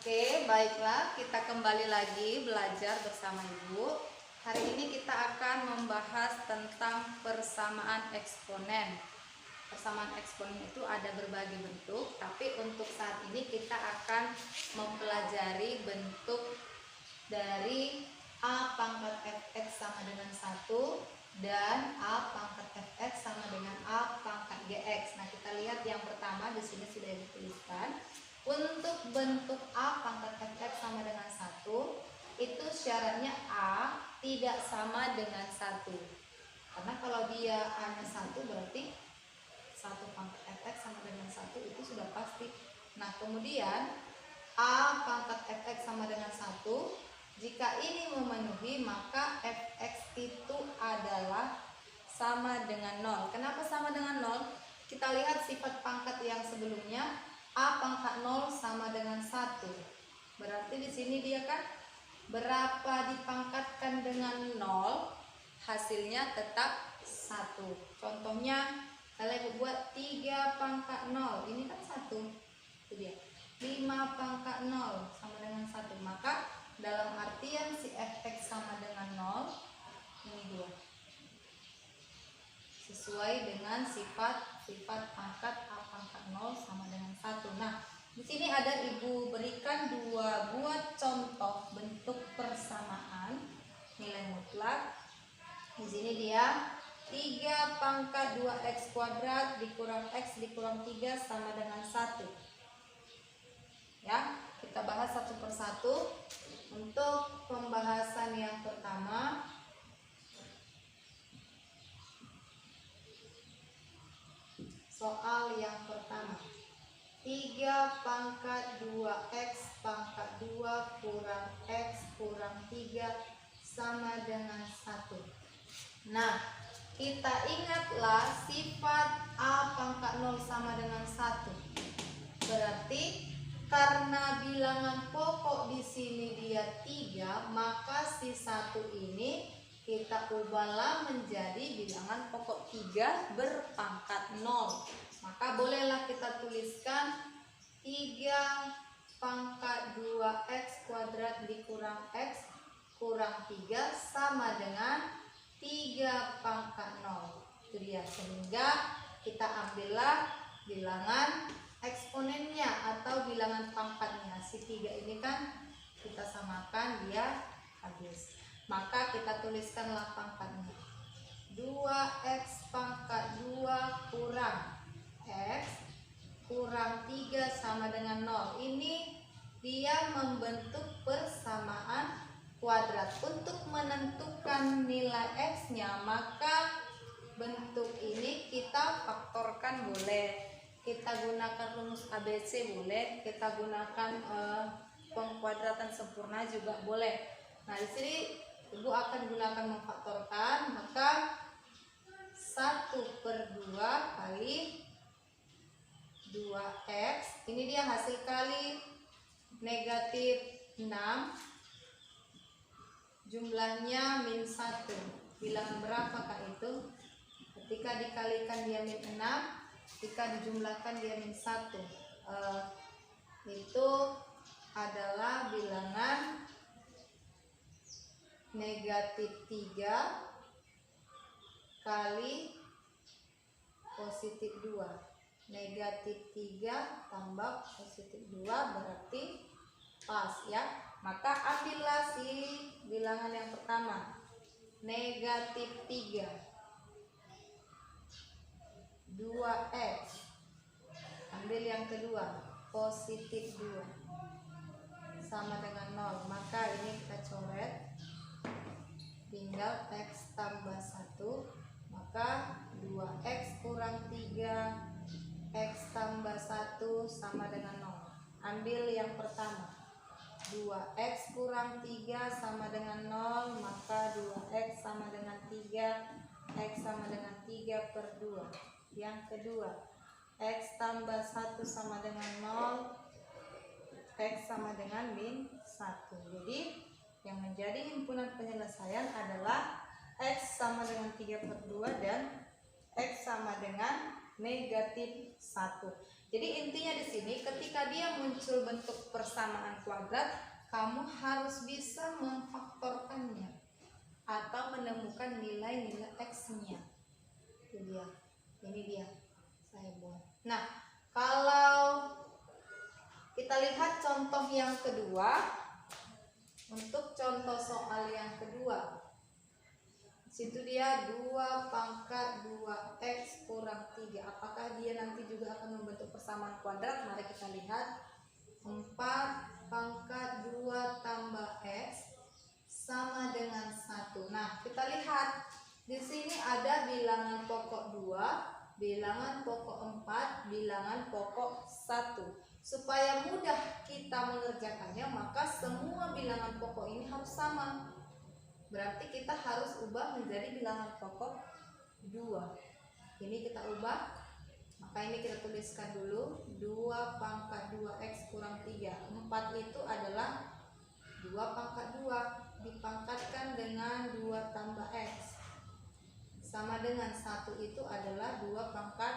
Oke, baiklah, kita kembali lagi belajar bersama Ibu. Hari ini kita akan membahas tentang persamaan eksponen. Persamaan eksponen itu ada berbagai bentuk, tapi untuk saat ini kita akan mempelajari bentuk dari A pangkat fx sama dengan 1 dan A pangkat fx sama dengan A pangkat gx. Nah, kita lihat yang pertama di sini sudah dituliskan. Untuk bentuk A pangkat fx sama dengan 1, itu syaratnya A tidak sama dengan 1. Karena kalau dia hanya 1 berarti 1 pangkat fx sama dengan 1 itu sudah pasti. Nah, kemudian A pangkat fx sama dengan 1, jika ini memenuhi maka fx itu adalah sama dengan 0. Kenapa sama dengan 0? Kita lihat sifat pangkat yang sebelumnya. A pangkat 0 sama dengan 1. Berarti di sini dia kan berapa dipangkatkan dengan 0, hasilnya tetap 1. Contohnya kalian buat 3 pangkat 0, ini kan 1. Itu dia. 5 pangkat 0 sama dengan 1. Maka dalam artian si fx sama dengan 0, ini 2. Sesuai dengan sifat pangkat A pangkat 0 sama dengan 1. Nah, di sini ada Ibu berikan 2 buah contoh bentuk persamaan nilai mutlak. Di sini dia 3 pangkat 2x kuadrat dikurang x dikurang 3 sama dengan 1. Ya, kita bahas satu persatu. Untuk pembahasan yang pertama, soal yang pertama, 3 pangkat 2x pangkat 2 kurang x kurang 3 sama dengan 1. Nah, kita ingatlah sifat A pangkat 0 sama dengan 1. Berarti karena bilangan pokok di sini dia 3, maka si 1 ini kita ubahlah menjadi bilangan pokok 3 berpangkat 0. Maka bolehlah kita tuliskan 3 pangkat 2x kuadrat dikurang x kurang 3 sama dengan 3 pangkat 0. Itu dia. Sehingga kita ambillah bilangan eksponennya atau bilangan pangkatnya. Si 3 ini kan kita samakan, dia habis. Maka kita tuliskanlah pangkatnya. 2x pangkat 2 kurang x kurang 3 sama dengan 0. Ini dia membentuk persamaan kuadrat. Untuk menentukan nilai x-nya, maka bentuk ini kita faktorkan boleh. Kita gunakan rumus ABC boleh. Kita gunakan pengkuadratan sempurna juga boleh. Nah, di sini Ibu akan gunakan memfaktorkan, maka 1/2 kali 2x, ini dia hasil kali negatif 6, jumlahnya min 1. Bilangan berapakah itu? Ketika dikalikan dia min 6, ketika dijumlahkan dia min 1. Itu adalah bilangan negatif 3 kali positif 2. Negatif 3 tambah positif 2 berarti pas ya. Maka ambillah si bilangan yang pertama, negatif 3 2x. Ambil yang kedua, positif 2 sama dengan 0. Maka ini kita coret, tinggal x tambah 1, maka 2x kurang 3 x tambah 1 sama dengan 0. Ambil yang pertama, 2x kurang 3 sama dengan 0, maka 2x sama dengan 3, x sama dengan 3/2. Yang kedua, x tambah 1 sama dengan 0, x sama dengan min 1. Jadi yang menjadi himpunan penyelesaian adalah x sama dengan 3/2 dan x sama dengan negatif 1. Jadi intinya di sini ketika dia muncul bentuk persamaan kuadrat, kamu harus bisa memfaktorkannya atau menemukan nilai-nilai X-nya. Ini dia saya buat. Nah, kalau kita lihat contoh yang kedua, untuk contoh soal yang kedua, situ dia 2 pangkat 2x kurang 3. Apakah dia nanti juga akan membentuk persamaan kuadrat? Mari kita lihat. 4 pangkat 2 tambah x sama dengan 1. Nah, kita lihat di sini ada bilangan pokok 2, bilangan pokok 4, bilangan pokok 1. Supaya mudah kita mengerjakannya, maka semua bilangan pokok ini harus sama. Berarti kita harus ubah menjadi bilangan pokok 2. Ini kita ubah, maka ini kita tuliskan dulu. 2 pangkat 2x kurang 3. 4 itu adalah 2 pangkat 2 dipangkatkan dengan 2 tambah x sama dengan 1 itu adalah 2 pangkat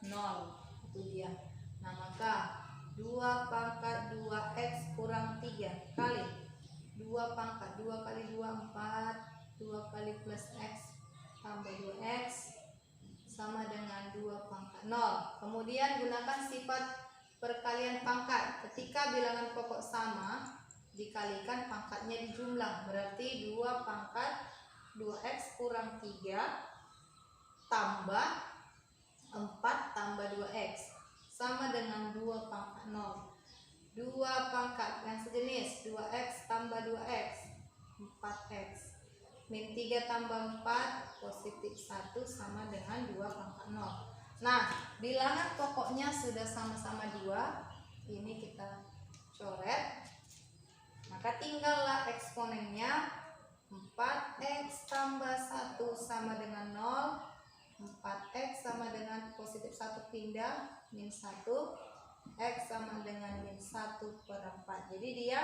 0. Itu dia. Nah, maka 2 pangkat 2x kurang 3 kali 2 pangkat 2 kali 2 4, 2 kali plus x tambah 2x sama dengan 2 pangkat 0. Kemudian gunakan sifat perkalian pangkat. Ketika bilangan pokok sama, dikalikan pangkatnya dijumlah. Berarti 2 pangkat 2x kurang 3 tambah 4 tambah 2x sama dengan 2 pangkat 0. 2 pangkat yang sejenis 2x tambah 2x 4x min 3 tambah 4 positif 1 sama dengan 2 pangkat 0. Nah, bilangan pokoknya sudah sama-sama 2. Ini kita coret. Maka tinggallah eksponennya. 4x tambah 1 sama dengan 0. 4x sama dengan positif 1 pindah min 1. X sama dengan min 1/4. Jadi dia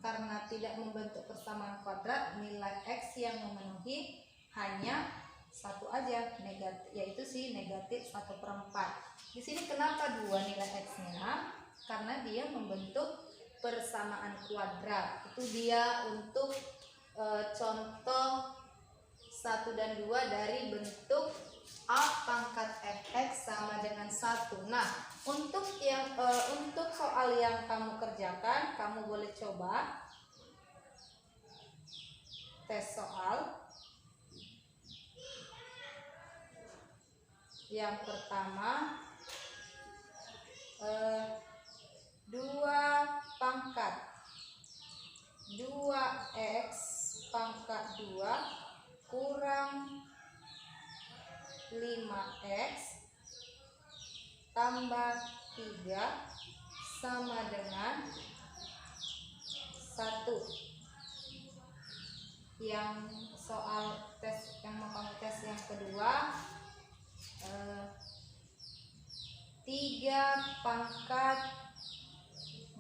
karena tidak membentuk persamaan kuadrat, nilai X yang memenuhi hanya satu aja, negatif, yaitu si negatif 1/4. Di sini kenapa 2 nilai X-nya? Karena dia membentuk persamaan kuadrat. Itu dia untuk contoh 1 dan 2 dari bentuk A pangkat fx sama dengan 1. Nah, untuk soal yang kamu kerjakan, kamu boleh coba tes soal. Yang pertama 2 pangkat 2x pangkat 2 kurang 5x tambah 3 sama dengan 1. Yang soal tes yang mau kamu tes yang kedua 3 pangkat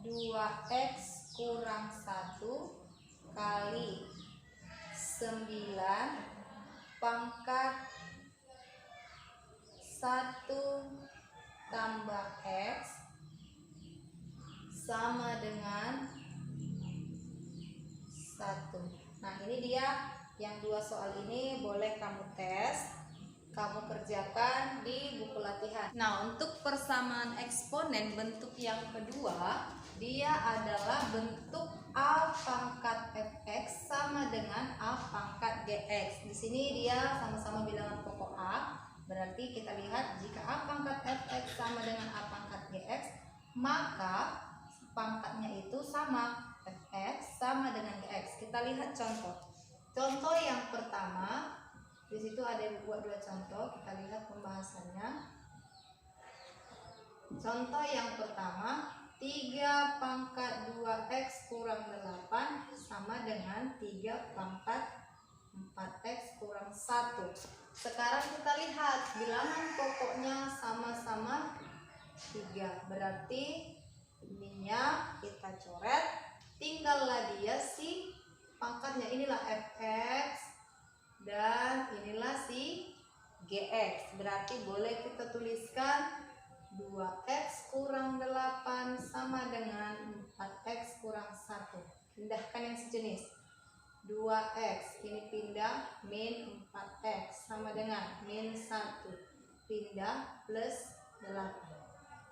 2x kurang 1 kali 9 pangkat 1 tambah x sama dengan 1. Nah, ini dia yang 2 soal ini boleh kamu tes, kamu kerjakan di buku latihan. Nah, untuk persamaan eksponen bentuk yang kedua, dia adalah bentuk A pangkat fx sama dengan A pangkat gx. Di sini dia sama-sama bilangan pokok A. Berarti kita lihat jika A pangkat fx sama dengan A pangkat gx, maka pangkatnya itu sama, fx sama dengan gx. Kita lihat contoh. Contoh yang pertama, di situ ada buat 2 contoh. Kita lihat pembahasannya. Contoh yang pertama, 3 pangkat 2x kurang 8 sama dengan 3 pangkat 4x kurang 1. Sekarang kita lihat bilangan pokoknya sama-sama 3. Berarti ininya kita coret, tinggallah dia si pangkatnya. Inilah fx dan inilah si GX. Berarti boleh kita tuliskan 2X kurang 8 sama dengan 4X kurang 1. Pindahkan yang sejenis. 2X ini pindah min 4X sama dengan min 1 pindah plus 8.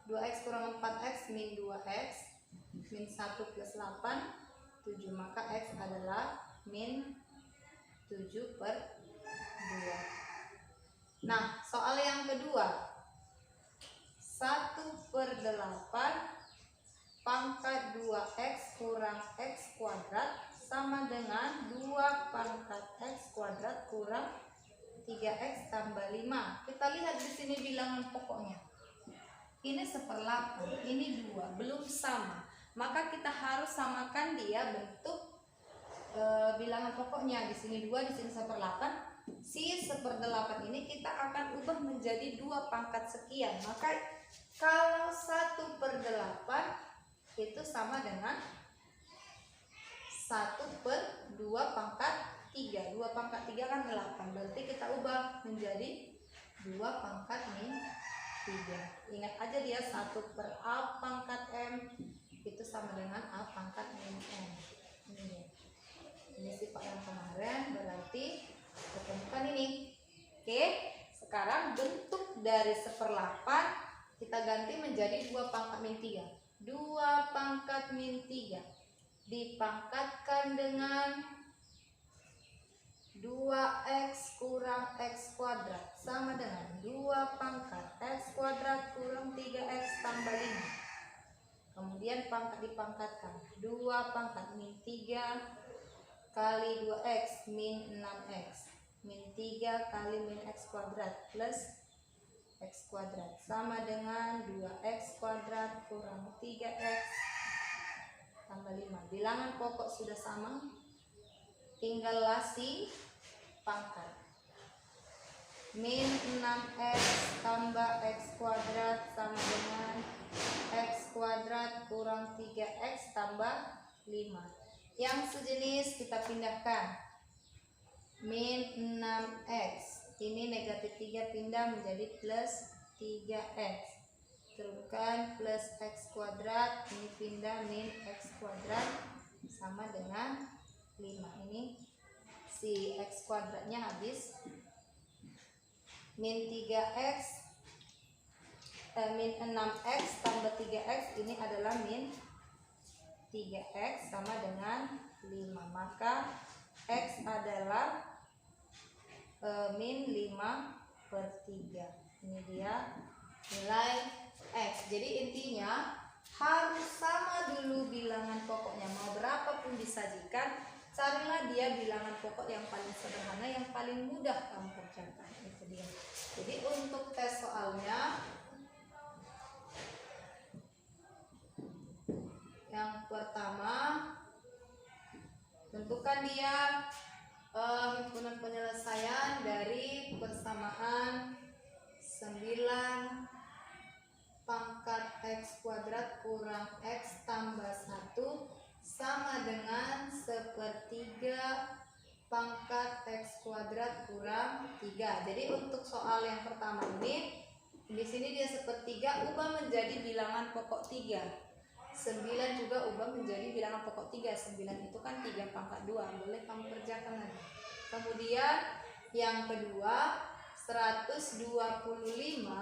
2X kurang 4X min 2X min 1 plus 8 7, maka X adalah min 7/2. Nah, soal yang kedua, 1/8 pangkat 2X kurang X kuadrat sama dengan 2 pangkat X kuadrat kurang 3X tambah 5. Kita lihat di sini bilangan pokoknya. Ini 1/8, ini 2, belum sama. Maka kita harus samakan dia bentuk bilangan pokoknya. Di sini 2, di sini 1/8. Si 1/8 ini kita akan ubah menjadi 2 pangkat sekian. Maka kalau 1/8 itu sama dengan 1/2 pangkat 3. 2 pangkat 3 kan 8. Berarti kita ubah menjadi 2 pangkat min 3. Ingat aja dia 1/A pangkat M itu sama dengan A pangkat min M. Ini sifat yang kemarin, berarti ketemukan ini. Oke, sekarang bentuk dari 1/8 kita ganti menjadi 2 pangkat min 3. 2 pangkat min 3 dipangkatkan dengan 2X kurang X kuadrat sama dengan 2 pangkat X kuadrat kurang 3X tambah 5. Kemudian pangkat dipangkatkan 2 pangkat min 3 kali 2X min 6X min 3 kali min X kuadrat plus X kuadrat sama dengan 2X kuadrat kurang 3X tambah 5. Bilangan pokok sudah sama, tinggal lasi pangkat. Min 6X tambah X kuadrat sama dengan X kuadrat kurang 3X tambah 5. Yang sejenis kita pindahkan. Min 6X ini negatif 3 pindah menjadi plus 3X. Turunkan plus X kuadrat, ini pindah min X kuadrat sama dengan 5. Ini si X kuadratnya habis. Min 3X min 6X tambah 3X ini adalah min 3X sama dengan 5. Maka X adalah min 5/3. Ini dia nilai X. Jadi intinya harus sama dulu bilangan pokoknya. Mau berapapun disajikan, carilah dia bilangan pokok yang paling sederhana, yang paling mudah kamu kerjakan. Itu dia. Jadi untuk tes soalnya yang pertama, tentukan dia himpunan penyelesaian dari persamaan 9 pangkat X kuadrat kurang X tambah 1 sama dengan 1/3 pangkat X kuadrat kurang 3. Jadi untuk soal yang pertama ini, di sini dia 1/3 ubah menjadi bilangan pokok 3. 9 juga ubah menjadi bilangan pokok 3. 9 itu kan 3 pangkat 2. Boleh kamu kerjakan nanti. Kemudian yang kedua, 125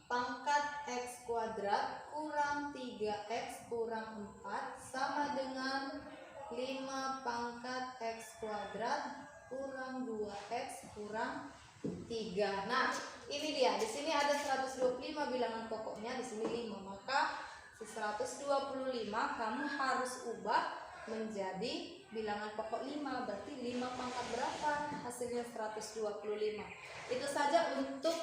pangkat X kuadrat kurang 3X kurang 4 sama dengan 5 pangkat X kuadrat kurang 2X kurang 3. Nah, ini dia. Di sini ada 125 bilangan pokoknya, di sini 5. Maka 125 kamu harus ubah menjadi bilangan pokok 5. Berarti 5 pangkat berapa? Hasilnya 125. Itu saja untuk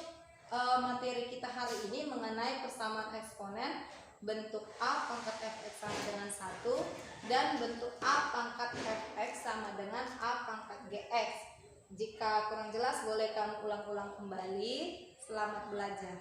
materi kita hari ini mengenai persamaan eksponen bentuk A pangkat fx sama dengan 1 dan bentuk A pangkat fx sama dengan A pangkat gx. Jika kurang jelas boleh kamu ulang-ulang kembali. Selamat belajar.